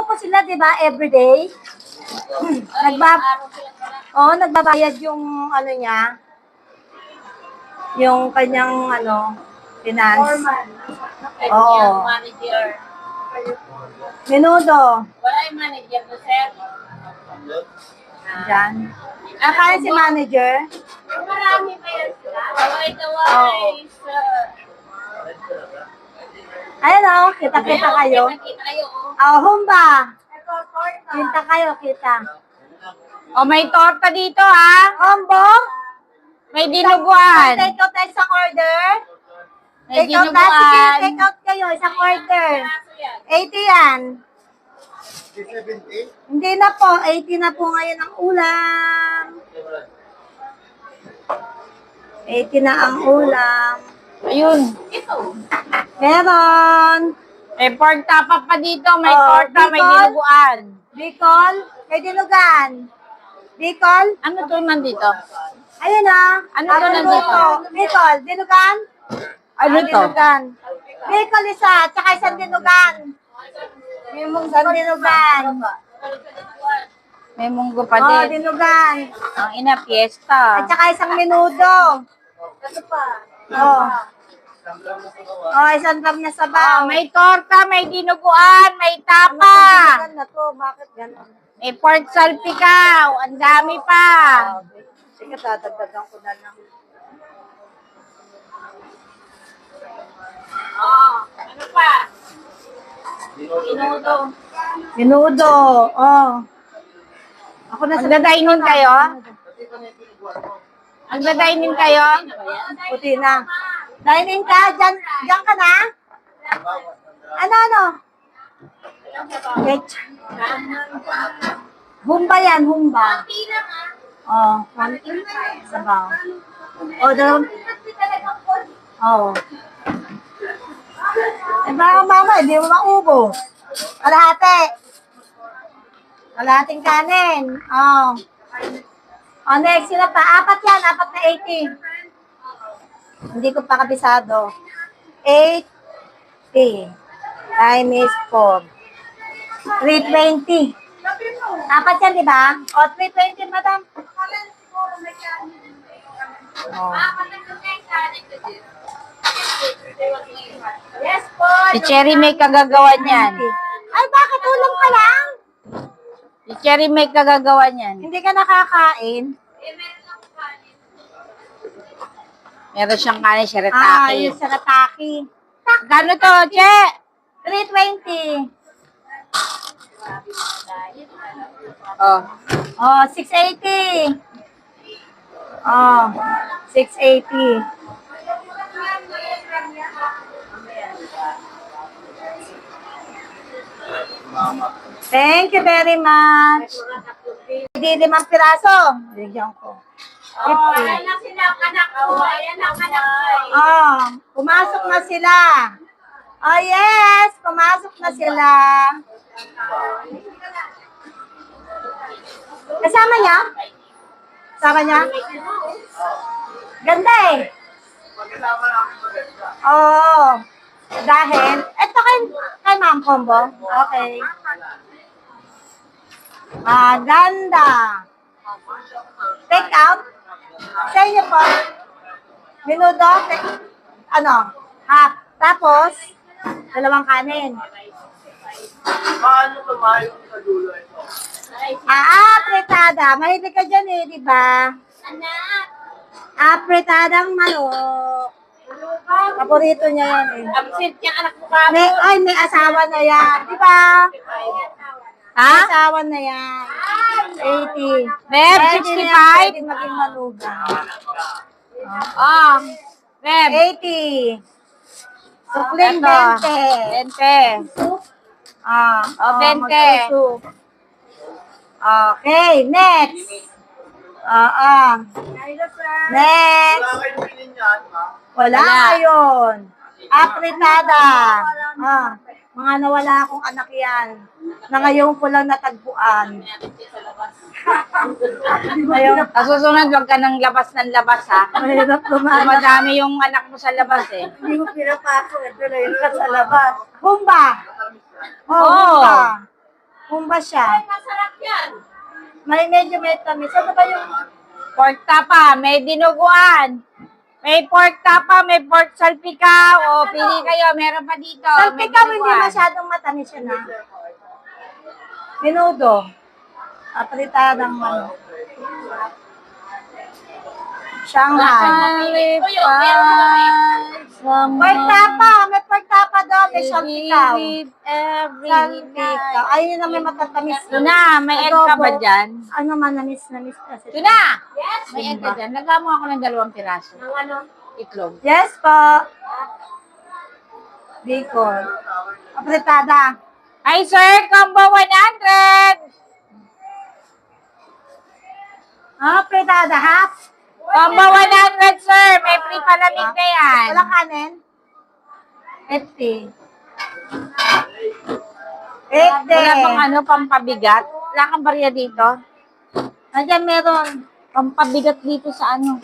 ko sila, di ba, everyday. Nagbabayad yung ano niya, yung kanyang finance. Foreman. Oo. Manager. Menudo. Wala yung manager na, sir. Diyan. Kaya si manager? Marami pa yan sila. Kaway-kaway, sir. Ayun o, kita-kita kayo. Kita kayo, Humba. Kita kayo, kita. May torta dito, ha? Ombong? May dinuguan. Take out tayo isang order. May Take out tayo. Sige, dinuguan. take out kayo, isang order. 80 yan. 70? Hindi na po, 80 na po ngayon ang ulam. 80 na ang ulam. Ayun. Meron. May pork tapa pa dito. May Oh, torta, may bicol. dinuguan. Bicol. May dinugan. Bicol. Ano to nandito? Ayun na. Ano to nandito? Bicol. Dinugan. Ano to? Dinugan. Bicol isa. Tsaka isang dinugan. Isang dinugan. May munggo pa Oh, din. dinugan. Ang ina, At fiesta. saka isang menudo. Oh. Oh, isang drum na sabaw. May torta, may dinuguan, may tapa. Ano na to? Bakit gano'n? May pork salpikaw. Ang dami pa. Sige, dadagdagan ko na lang. Ano pa? Minuto. Menudo. Oh. Ako na sa Magda-dining kayo? Magda-dining kayo? puti na. Dining ka? Diyan ka na? Ano? Ketch. Humba yan, humba. Oh, sabaw. Oh, dalawang. Oh. Baka mama, hindi mo maubo. Kalahating kanin. Oh. Oh, next, sila pa. Apat yan, apat na 80. Hindi ko pa kabisado. 80 times 4. 320. Apat yan, di ba? O, 320, madam. Oh. Yes po. Si Cherry may kagagawan yan. Ay, bakit ulam ka lang? Si Cherry may kagagawan yan. Hindi ka nakakain? Meron siyang kanin, Ah, shirataki. yung sarataki. Gano to, Che? 320. Oh. Oh, 680. Oh, 680. Thank you very much. Hindi 5 piraso. Bigyan ko. Oh, ayan na sila ang anak ko. Ayan ang anak ko. Oh, pumasok na sila. Oh, yes. Pumasok na sila. Kasama niya? Kasama niya? Ganda eh. Oo. Dahil, eto kay Ma'am Combo. Okay. Maganda. Take out. Sa inyo po. Minudo. Half. Tapos, dalawang kanin. Paano tumayo sa dulo ito? Apretada. Mahilig ka dyan eh, di ba? Anak. Apretadang manok. Paborito niya yan eh. Absent yung anak mo ka. May asawa na yan. Di ba? Ha? May asawa na yan. 80. Beb, Pwede na yan, 65? pwede maging malugang. Oh. Beb. 80. Sukling Eto. 20. 20. Oh, 20. magsusoup. Okay, next. Next. Wala kayong pinin yan, ha? Wala ngayon. Apritada. Mga nawala akong anak yan. Na ngayon ko lang natagpuan. Ngayon, Kasusunod, wag ka ng labas ng labas, ha? mahirap lumanak. Madami yung anak mo sa labas, eh. Hindi mo pinapasok. Ito na yun ka sa labas. Humba. Oo. Humba. Humba siya. Masarap yan. Medyo may tamis. Ano ba yung... Pork tapa, may dinuguan. May pork tapa, may pork salpikaw. O, pili kayo, meron pa dito. May Salpikaw hindi dinuguan. masyadong matamis yun ha. Minudo. Apritada ng ano. Shanghai. Pork tapa. May pork tapa daw. May salpikaw. Salpikaw. Ayun na may matatamis. Tuna, may egg ka ba dyan? Ano man, namis kasi. Tuna! May egg ka dyan. Lagyan mo ako ng 2 piraso. Ng ano? Itlog. Yes po. Bacon. Apritada. Hi, sir! Combo 100! Apritada, half. Combo 100, sir! May free palamig na yan. Walang kanin? 50. 80. Wala bang ano, pampabigat? Wala kang barya dito? Nandiyan meron. Pampabigat dito sa ano?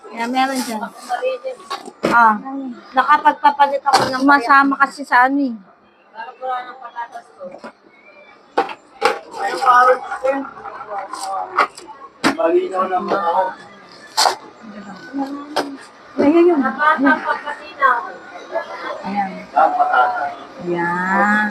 Yeah, meron dyan. Nakapagpapalit ako ng Sumasama kasi sa ano eh. Ayun, parang malinaw naman ako. Ayun. Napapapatinaw. Ayan. Saan patata? Ayan.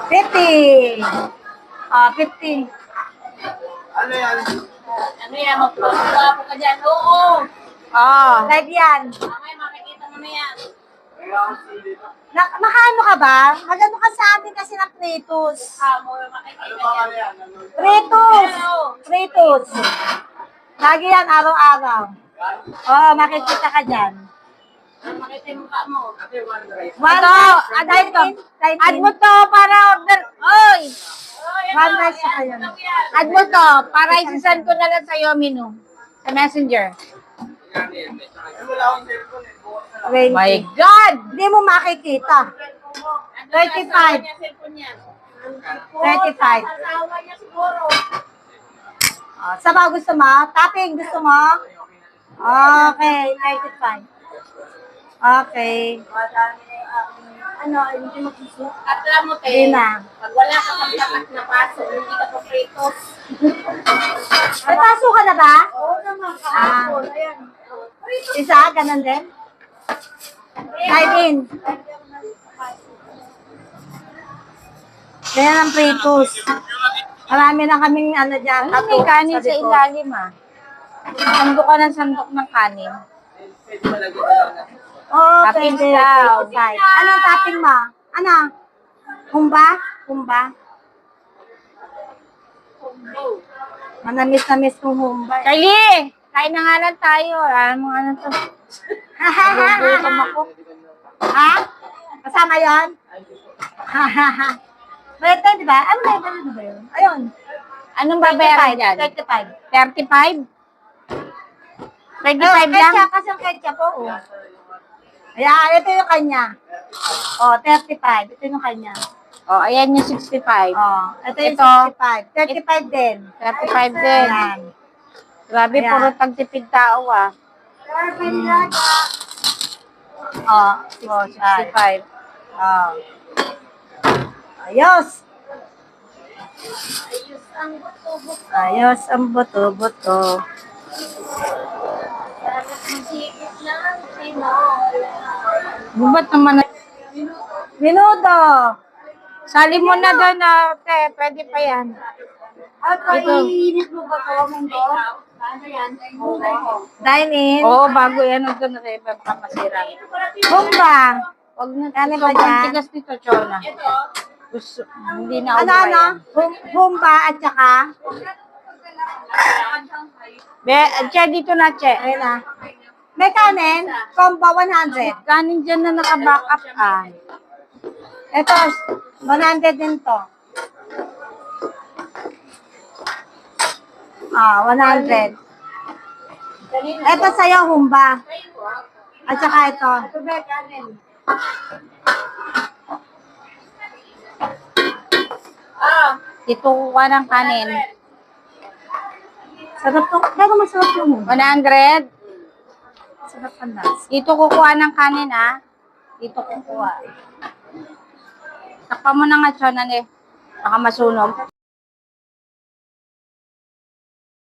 50. 50. Ano yan? Ano yan? Magpapagapo ka dyan. Oo. Oh. Live yan. Mamaya makikita mo na yan. Kailangan sili. Nakaano ka ba? Magano ka sa amin kasi ng Pritus. Mo makikita Ano ba ano yan? Ano? Pritus. Pritus. Lagi yan, araw-araw. Makikita ka dyan. Makita yung mukha mo. One Ito, rice. add Live ito. in. Live Add in. mo to para order. Oy! One rice sa kayo. Add mo to para isisend ko na lang sa iyo menu. Sa messenger. Wala akong cellphone eh. Bukas na lang. 20. My God! Hindi mo makikita. 35. Niya, cellphone niya. 35. Asawa niya siguro. Sabaw gusto mo? Topping gusto mo? Okay, 35. Okay. Ano, hindi mo gusto? At alam mo, te, Hindi na. pag wala ka pang tapat na paso, hindi ka pa pritos. May paso ka na ba? Oo naman, kahapon. Ayan. Isa, ganun din? Dive in. Kaya ng Pritus. Marami na kaming ano dyan. Ano may tattoo kanin sa likod. ilalim ah? Sandok ka ng sandok ng kanin. Oo, Topping pwede. daw. Anong topping mo? Ano? Humba? Humba? Manamis-namis kong humba. Carly! Kain na nga lang tayo. Alam mo ano to? Gugutom ako. Ha? Kasama yon? Pwede, di ba? Ano ba yun? Ayun. Anong babayaran dyan? 35. 35? 35 lang? Ketchup, kasi yung ketchup, oo. Ayan, ito yung kanya. 35. Ito yung kanya. Oh, ayan yung 65. Ito yung Ito. 65. 35 din. 35 din. Ayan. Grabe, Ayan. puro tagtipid tao ah. 65. Ayos. Ayos ang buto-buto. Masikip lang, sino? Bubat naman na. Minudo. Sali mo na doon na, te, pwede pa yan. Iinit mo ba ito, Mundo? Ano yan? Dine in. Oo, bago yan. Ito na rin, pamasira. Humba. Huwag na, Kani ito, ba dyan? ang tigas nito, Chona. Ito, Gusto, hindi na Ano, ano? Humba at saka? Che, dito na, Che. Ayun na. May kanin, combo 100. Kanin dyan na naka-backup ah. Ito, 100 din to. 100. Ito sa'yo, humba. At saka ito. Ito ba, kanin? Dito kuha ng kanin. Sarap to. Pero masarap yung humba. 100. Sarap ang nas. Dito kukuha ng kanin ah. Dito kukuha. Takpa mo na nga, Chona, eh. Baka masunog.